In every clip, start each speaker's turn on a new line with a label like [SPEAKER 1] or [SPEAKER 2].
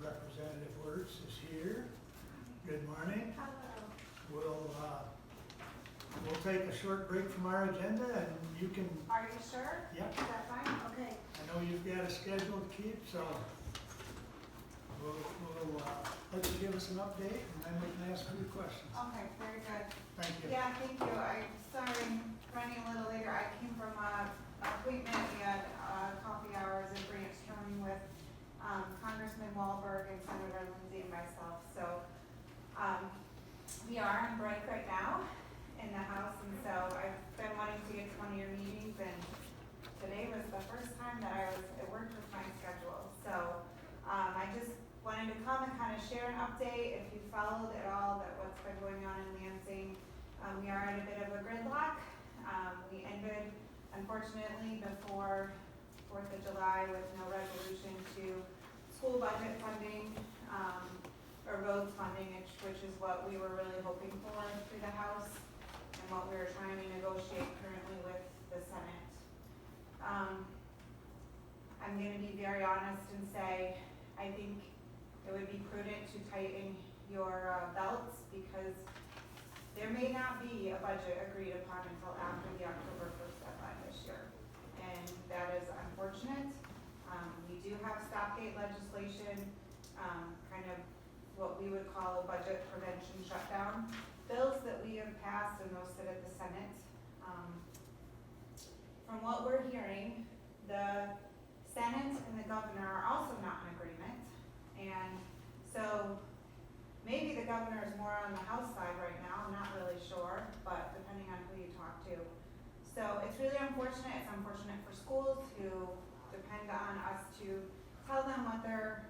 [SPEAKER 1] Representative Wortz is here. Good morning.
[SPEAKER 2] Hello.
[SPEAKER 1] We'll take a short break from our agenda and you can,
[SPEAKER 2] Are you sure?
[SPEAKER 1] Yep.
[SPEAKER 2] Is that fine? Okay.
[SPEAKER 1] I know you've got a schedule to keep, so we'll let you give us an update and then we can ask a few questions.
[SPEAKER 2] Okay, very good.
[SPEAKER 1] Thank you.
[SPEAKER 2] Yeah, thank you. I'm sorry I'm running a little later. I came from an appointment. We had coffee hours in Branch County with Congressman Wahlberg and Senator Lindsay and myself. So we are on break right now in the House, and so I've been wanting to get to one of your meetings, and today was the first time that it worked with my schedule. So I just wanted to come and kind of share an update. If you followed at all that what's been going on in Lansing, we are at a bit of a gridlock. We ended, unfortunately, before 4th of July with no resolution to school budget funding, or roads funding, which is what we were really hoping for through the House and what we were trying to negotiate currently with the Senate. I'm gonna be very honest and say, I think it would be prudent to tighten your belts, because there may not be a budget agreed upon until after the October 1st deadline this year. And that is unfortunate. We do have stopgate legislation, kind of what we would call a budget prevention shutdown bills that we have passed, and those sit at the Senate. From what we're hearing, the Senate and the governor are also not in agreement. And so maybe the governor is more on the House side right now, I'm not really sure, but depending on who you talk to. So it's really unfortunate. It's unfortunate for schools who depend on us to tell them what their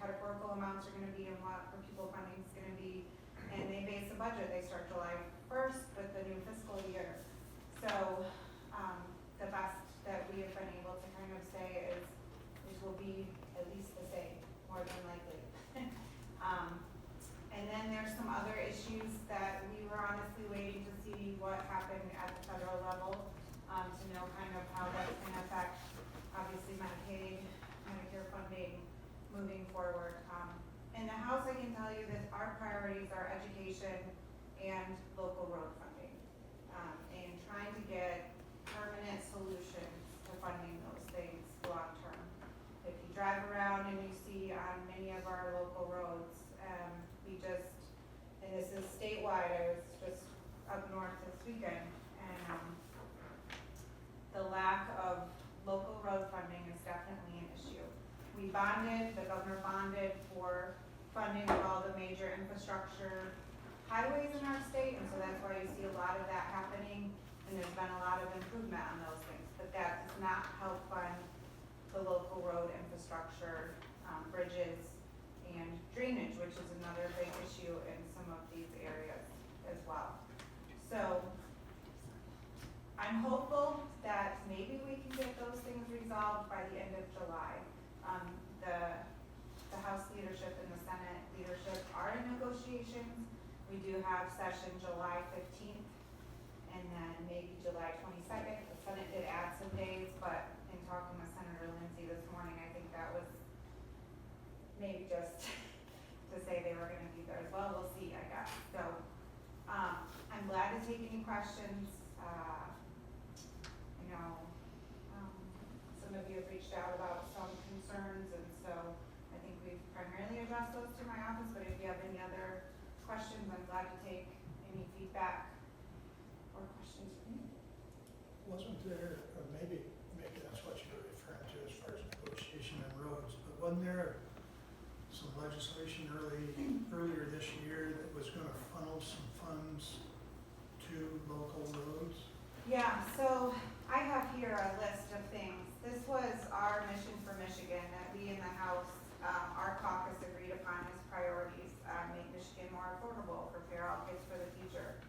[SPEAKER 2] categorical amounts are gonna be and what for people funding is gonna be. And they base the budget, they start July 1st with the new fiscal year. So the best that we have been able to kind of say is will be at least the same, more than likely. And then there's some other issues that we were honestly waiting to see what happened at the federal level, to know kind of how that's gonna affect, obviously, Medicaid, Medicare funding moving forward. In the House, I can tell you that our priorities are education and local road funding, and trying to get permanent solutions to funding those things long term. If you drive around and you see on many of our local roads, and this is statewide, I was just up north this weekend, and the lack of local road funding is definitely an issue. We bonded, the governor bonded for funding of all the major infrastructure highways in our state, and so that's why you see a lot of that happening, and there's been a lot of improvement on those things, but that does not help fund the local road infrastructure, bridges, and drainage, which is another big issue in some of these areas as well. So I'm hopeful that maybe we can get those things resolved by the end of July. The House leadership and the Senate leadership are in negotiations. We do have session July 15th and then maybe July 22nd. The Senate did add some days, but in talking with Senator Lindsay this morning, I think that was maybe just to say they were gonna be there as well. We'll see, I guess. So I'm glad to take any questions. Some of you have reached out about some concerns, and so I think we've primarily addressed those to my office, but if you have any other questions, I'm glad to take any feedback or questions from you.
[SPEAKER 1] Wasn't there, or maybe that's what you were referring to as far as negotiation on roads, but wasn't there some legislation earlier this year that was gonna funnel some funds to local roads?
[SPEAKER 2] Yeah, so I have here a list of things. This was our mission for Michigan that we in the House, our caucus agreed upon as priorities. Make Michigan more affordable, prepare all kids for the future,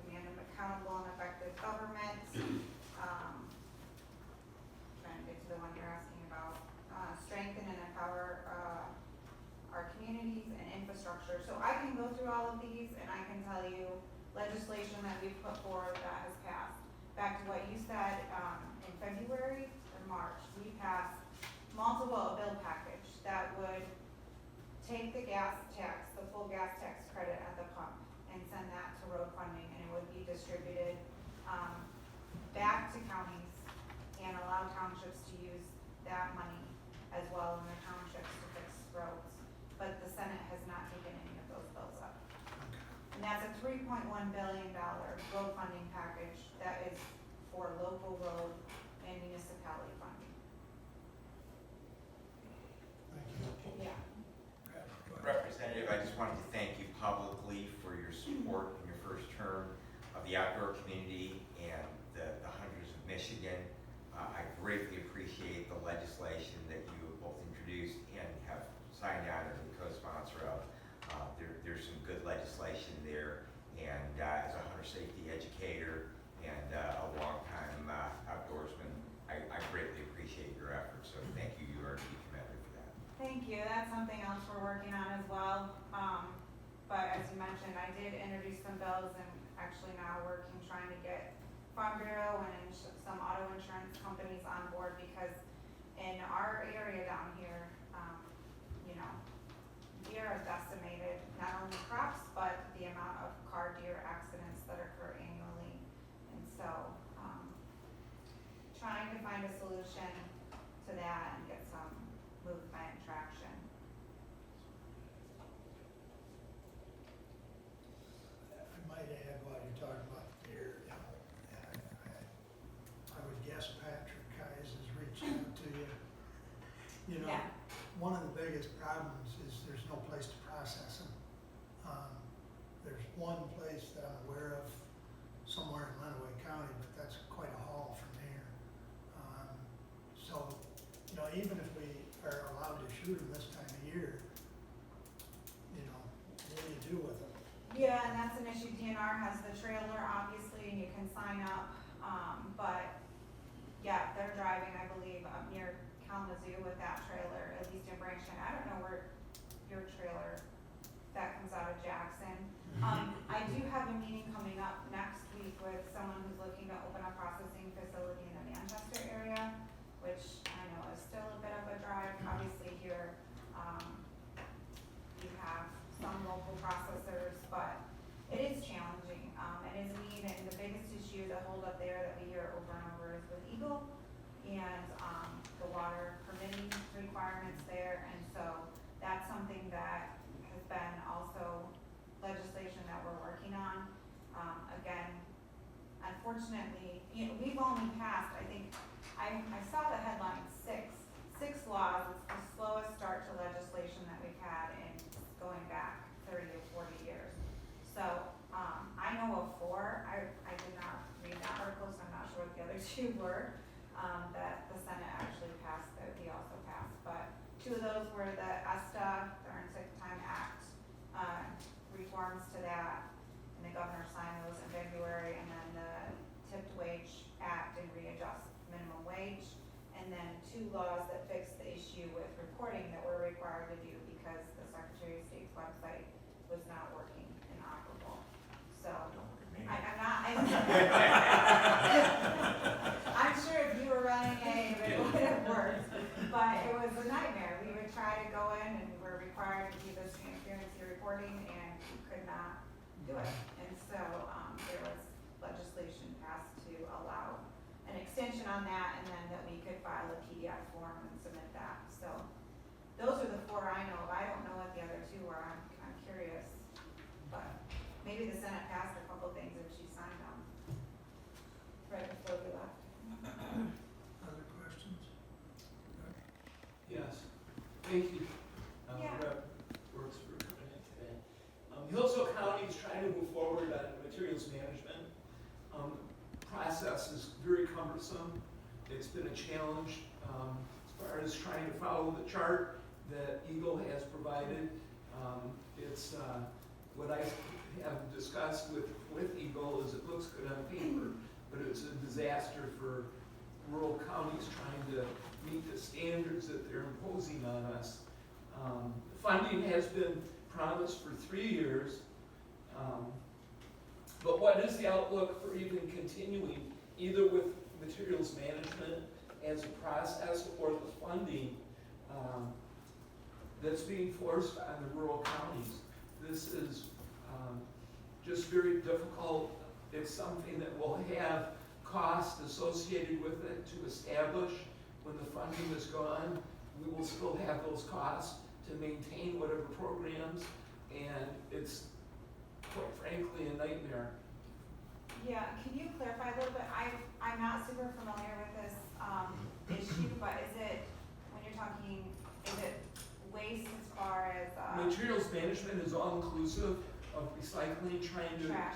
[SPEAKER 2] demand an accountable and effective government. Trying to get to the one you're asking about. Strengthen and empower our communities and infrastructure. So I can go through all of these and I can tell you legislation that we've put forward that has passed. Back to what you said, in February or March, we passed a bill package that would take the gas tax, the full gas tax credit at the pump, and send that to road funding, and it would be distributed, back to counties and allow townships to use that money as well in their townships to fix roads. But the Senate has not taken any of those bills up. And that's a $3.1 billion road funding package that is for local road and municipality funding.
[SPEAKER 1] Thank you.
[SPEAKER 2] Yeah.
[SPEAKER 1] Brad, go ahead.
[SPEAKER 3] Representative, I just wanted to thank you publicly for your support in your first term of the outdoor community and the Hunters of Michigan. I greatly appreciate the legislation that you have both introduced and have signed on as a co-sponsor of. There's some good legislation there, and as a hunter safety educator and a longtime outdoorsman, I greatly appreciate your efforts, so thank you. You are to be commended for that.
[SPEAKER 2] Thank you. That's something else we're working on as well. But as you mentioned, I did introduce some bills and actually now working, trying to get Farm Bureau and some auto insurance companies on board, because in our area down here, you know, deer are decimated, not only crops, but the amount of car deer accidents that occur annually. And so, trying to find a solution to that and get some movement traction.
[SPEAKER 1] I might add, while you're talking about deer, you know, I would guess Patrick Kais has reached out to you. You know,
[SPEAKER 2] Yeah.
[SPEAKER 1] one of the biggest problems is there's no place to process them. There's one place that I'm aware of somewhere in Lenawee County, but that's quite a haul from here. So, you know, even if we are allowed to shoot them this time of year, you know, what do you do with them?
[SPEAKER 2] Yeah, and that's an issue. DNR has the trailer, obviously, and you can sign up, but, yeah, they're driving, I believe, up near Kalamazoo with that trailer, at least in Branchton. I don't know where your trailer, that comes out of Jackson. I do have a meeting coming up next week with someone who's looking to open a processing facility in the Manchester area, which I know is still a bit of a drive. Obviously here, you have some local processors, but it is challenging. It is neat, and the biggest issue, the holdup there that we hear over and over is with Eagle and the water permitting requirements there. And so that's something that has been also legislation that we're working on. Again, unfortunately, you know, we've only passed, I think, I saw the headline six laws. It's the slowest start to legislation that we've had in going back 30 to 40 years. So, I know of 4. I did not read that article, so I'm not sure what the other 2 were, that the Senate actually passed, that we also passed. But 2 of those were the ESTA, the Earned Sick Time Act, reforms to that, and the governor signed those in February, and then the Tipped Wage Act and readjust minimum wage, and then 2 laws that fix the issue with reporting that we're required to do because the Secretary of State's website was not working inoperable. So, I'm not, I'm sure if you were running it would have worked, but it was a nightmare. We would try to go in and we're required to do this transparency reporting, and we could not do it. And so, there was legislation passed to allow an extension on that, and then that we could file a TDI form and submit that. So, those are the 4 I know of. I don't know what the other 2 were. I'm curious, but maybe the Senate passed a couple things and she signed them right before we left.
[SPEAKER 1] Other questions?
[SPEAKER 4] Yes, thank you.
[SPEAKER 2] Yeah.
[SPEAKER 4] Rep. Wortz for coming in today. Hillsdale County is trying to move forward on materials management. Process is very cumbersome. It's been a challenge as far as trying to follow the chart that Eagle has provided. It's what I have discussed with Eagle is it looks good on paper, but it's a disaster for rural counties trying to meet the standards that they're imposing on us. Funding has been promised for 3 years, but what is the outlook for even continuing either with materials management as a process or the funding? that's being forced on the rural counties. This is just very difficult. It's something that will have costs associated with it to establish. When the funding is gone, we will still have those costs to maintain whatever programs, and it's quite frankly a nightmare.
[SPEAKER 2] Yeah, can you clarify a little bit? I'm not super familiar with this, issue, but is it, when you're talking, is it waste as far as,
[SPEAKER 4] Materials management is all inclusive of recycling, trying to.
[SPEAKER 2] trash,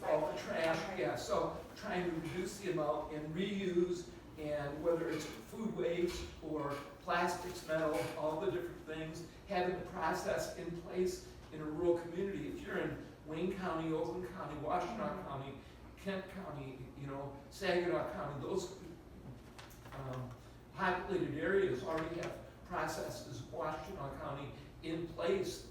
[SPEAKER 4] All the
[SPEAKER 2] recycling?
[SPEAKER 4] trash,
[SPEAKER 2] Okay.
[SPEAKER 4] yeah, so trying to reduce the amount and reuse, and whether it's food waste or plastics, metal, all the different things, having the process in place in a rural community. If you're in Wayne County, Oakland County, Washtenaw County, Kent County, Saginaw County, those populated areas already have processes, Washtenaw County, in place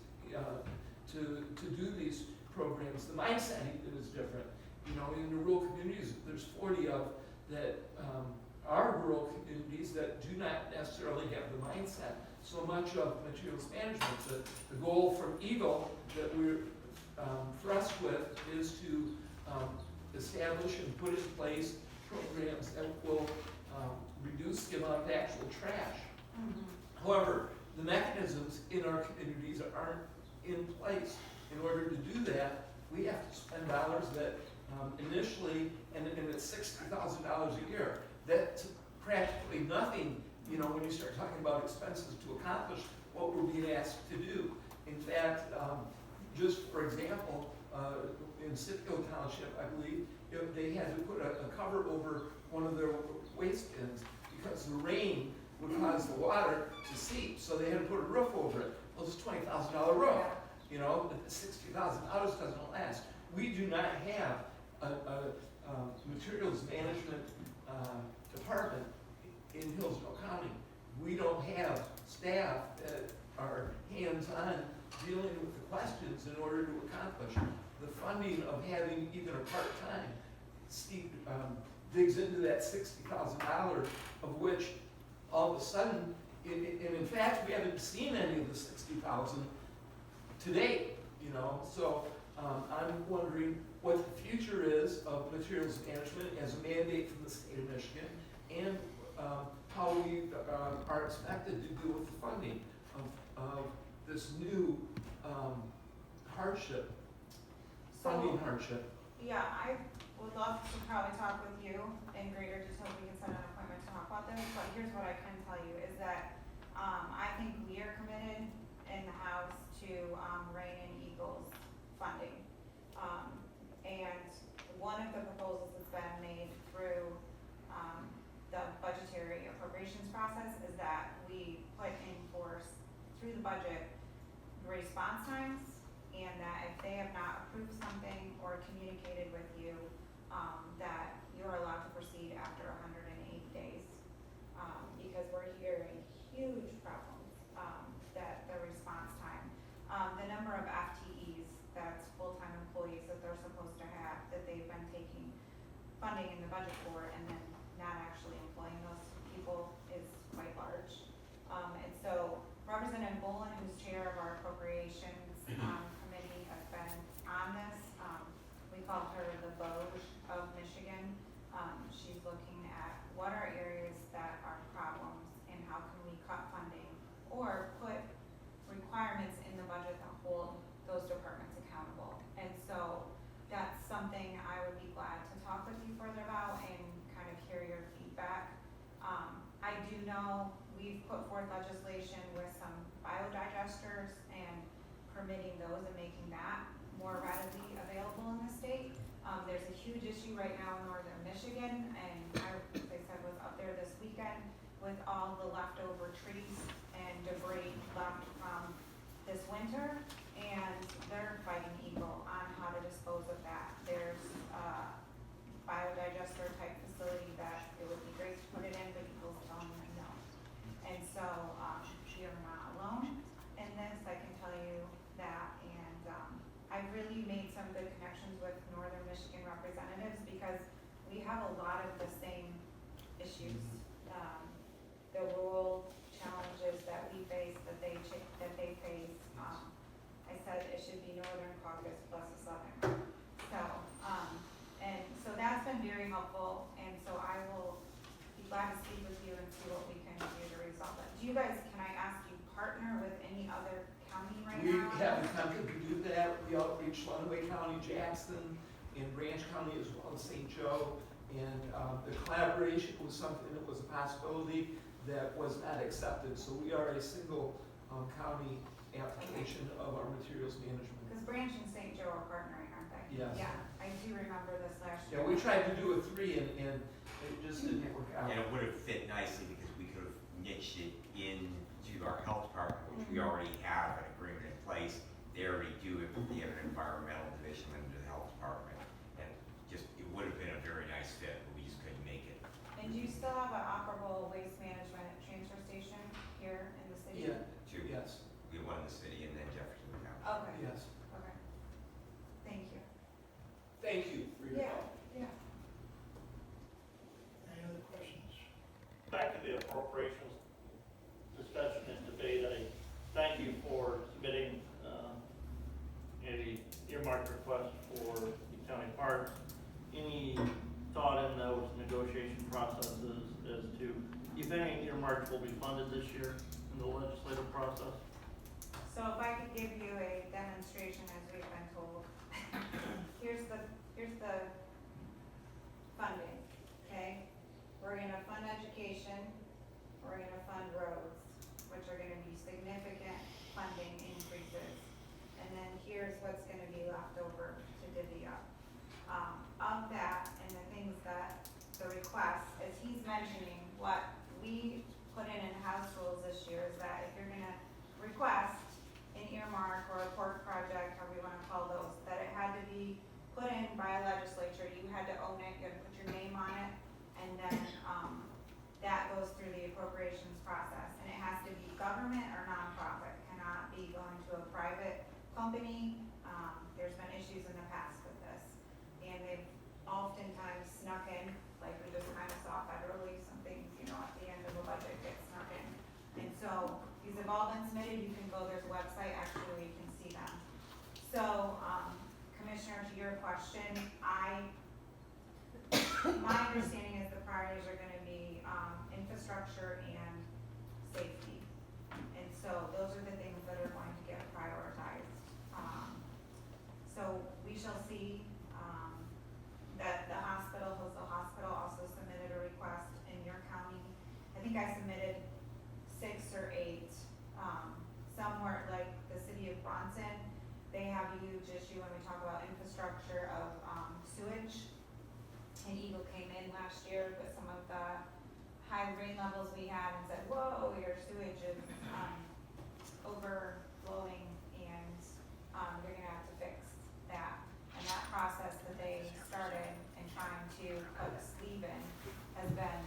[SPEAKER 4] to do these programs. The mindset is different. In the rural communities, there's 40 of that are rural communities that do not necessarily have the mindset. So much of materials management, the goal from Eagle that we're thrust with is to establish and put in place programs that will reduce the amount of actual trash.
[SPEAKER 2] Mhm.
[SPEAKER 4] However, the mechanisms in our communities aren't in place. In order to do that, we have to spend dollars that initially, and it's $60,000 a year. That's practically nothing, when you start talking about expenses to accomplish what we're being asked to do. In fact, just for example, in Sitco Township, I believe, they had to put a cover over one of their waste bins because the rain would cause the water to seep, so they had to put a roof over it. Well, it's a $20,000 roof. $60,000 doesn't last. We do not have a materials management department in Hillsdale County. We don't have staff that are hands-on dealing with the questions in order to accomplish the funding of having even a part-time. Steve digs into that $60,000, of which all of a sudden, and in fact, we haven't seen any of the $60,000 to date, So I'm wondering what the future is of materials management as a mandate from the state of Michigan, and how we are expected to deal with the funding of this new hardship, funding hardship.
[SPEAKER 2] Yeah, I would love to probably talk with you in greater detail. We can set an appointment to talk about this, but here's what I can tell you is that, I think we are committed in the House to, rein in Eagle's funding. And one of the proposals that's been made through, the budgetary appropriations process is that we put in force through the budget response times, and that if they have not approved something or communicated with you, that you're allowed to proceed after 180 days. Because we're hearing huge problems, that the response time, the number of FTEs, that's full-time employees that they're supposed to have, that they've been taking funding in the budget for, and then not actually employing those people is quite large. And so Representative Bolin, who's chair of our appropriations committee, has been on this. We call her the Vosges of Michigan. She's looking at what are areas that are problems and how can we cut funding or put requirements in the budget that hold those departments accountable. And so that's something I would be glad to talk with you further about and kind of hear your feedback. I do know we've put forth legislation with some biodigesters and permitting those and making that more readily available in the state. There's a huge issue right now in northern Michigan, and I, as I said, was up there this weekend with all the leftover trees and debris left from this winter, and they're fighting Eagle on how to dispose of that. There's a biodigester type facility that it would be great to put it in, but Eagle's telling them no. And so, we are not alone in this, I can tell you that, and I've really made some good connections with northern Michigan representatives because we have a lot of the same issues. The rural challenges that we face, that they you guys, can I ask you, partner with any other county right
[SPEAKER 4] We
[SPEAKER 2] now?
[SPEAKER 4] have the contract to do that, we outreach Lenawee County, Jackson, and Branch County as well as St. Joe. And the collaboration was something that was a possibility that was not accepted, so we are a single county application of our materials management.
[SPEAKER 2] Because Branch and St. Joe are partnering, aren't they?
[SPEAKER 4] Yes.
[SPEAKER 2] Yeah, I do remember this last year.
[SPEAKER 4] Yeah, we tried to do a 3 and it just didn't work out.
[SPEAKER 3] And it would have fit nicely because we could have niched it into our health department, which we already have an agreement in place. They already do it, but they have an environmental division under the health department. And just, it would have been a very nice fit, but we just couldn't make it.
[SPEAKER 2] And do you still have an operable waste management transfer station here in the city?
[SPEAKER 4] Yeah,
[SPEAKER 3] Two.
[SPEAKER 4] yes,
[SPEAKER 3] We won the city and then Jefferson County.
[SPEAKER 2] Okay,
[SPEAKER 4] yes.
[SPEAKER 2] okay. Thank you.
[SPEAKER 4] Thank you for your
[SPEAKER 2] Yeah,
[SPEAKER 4] help.
[SPEAKER 2] yeah.
[SPEAKER 1] Any other questions?
[SPEAKER 5] Back to the appropriations discussion and debate, I thank you for submitting a earmark request for the county parks. Any thought in those negotiation processes as to if any earmarks will be funded this year in the legislative process?
[SPEAKER 2] So if I could give you a demonstration as we've been told. Here's the funding, okay? We're gonna fund education, we're gonna fund roads, which are gonna be significant funding increases. And then here's what's gonna be left over to divvy up. Of that, and the things that, the requests, as he's mentioning, what we put in House rules this year is that if you're gonna request an earmark or a pork project, however you wanna call those, that it had to be put in by a legislature, you had to own it, you had to put your name on it, and then, that goes through the appropriations process, and it has to be government or nonprofit, cannot be going to a private company. There's been issues in the past with this, and they've oftentimes snuck in, like we just kind of saw federally, some things, at the end of a budget get snuck in. And so, these have all been submitted, you can go, there's a website, actually, where you can see them. So, Commissioner, to your question, my understanding is the priorities are gonna be, infrastructure and safety. And so, those are the things that are going to get prioritized. So, we shall see, that the hospital, Hillsdale Hospital also submitted a request in your county. I think I submitted 6 or 8, somewhere like the city of Bronson, they have a huge issue when we talk about infrastructure of, sewage. And Eagle came in last year with some of the high rain levels we had and said, whoa, your sewage is, overflowing and, you're gonna have to fix that. And that process that they started in trying to put a sleeve in has been,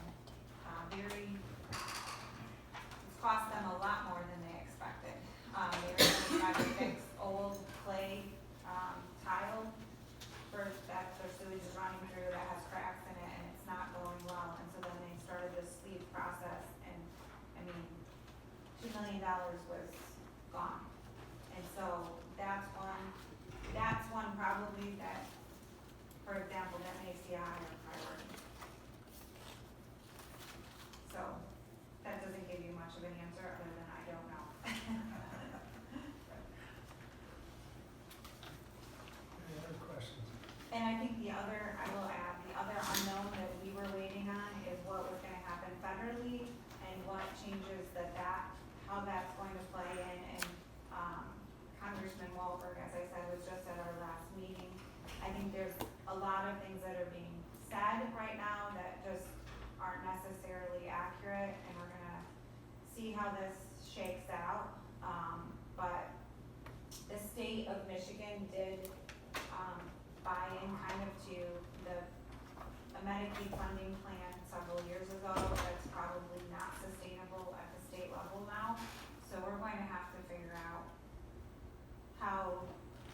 [SPEAKER 2] it's cost them a lot more than they expected. They were gonna try to fix old clay, tile for that their sewage is running through that has cracks in it and it's not going well. And so then they started this sleeve process and, $2 million was gone. And so that's one probably that, for example, that makes the higher priority. So, that doesn't give you much of an answer other than I don't know.
[SPEAKER 1] Any other questions?
[SPEAKER 2] And I think I will add, the other unknown that we were waiting on is what was gonna happen federally and what changes how that's going to play in, and, Congressman Wahlberg, as I said, was just at our last meeting. I think there's a lot of things that are being said right now that just aren't necessarily accurate, and we're gonna see how this shakes out. But the state of Michigan did, buy in kind of to the Medicaid funding plan several years ago. That's probably not sustainable at the state level now. So we're going to have to figure out how,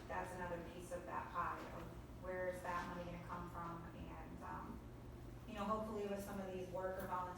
[SPEAKER 2] that's another piece of that pie of where is that money gonna come from, and, hopefully with some of these worker volunteer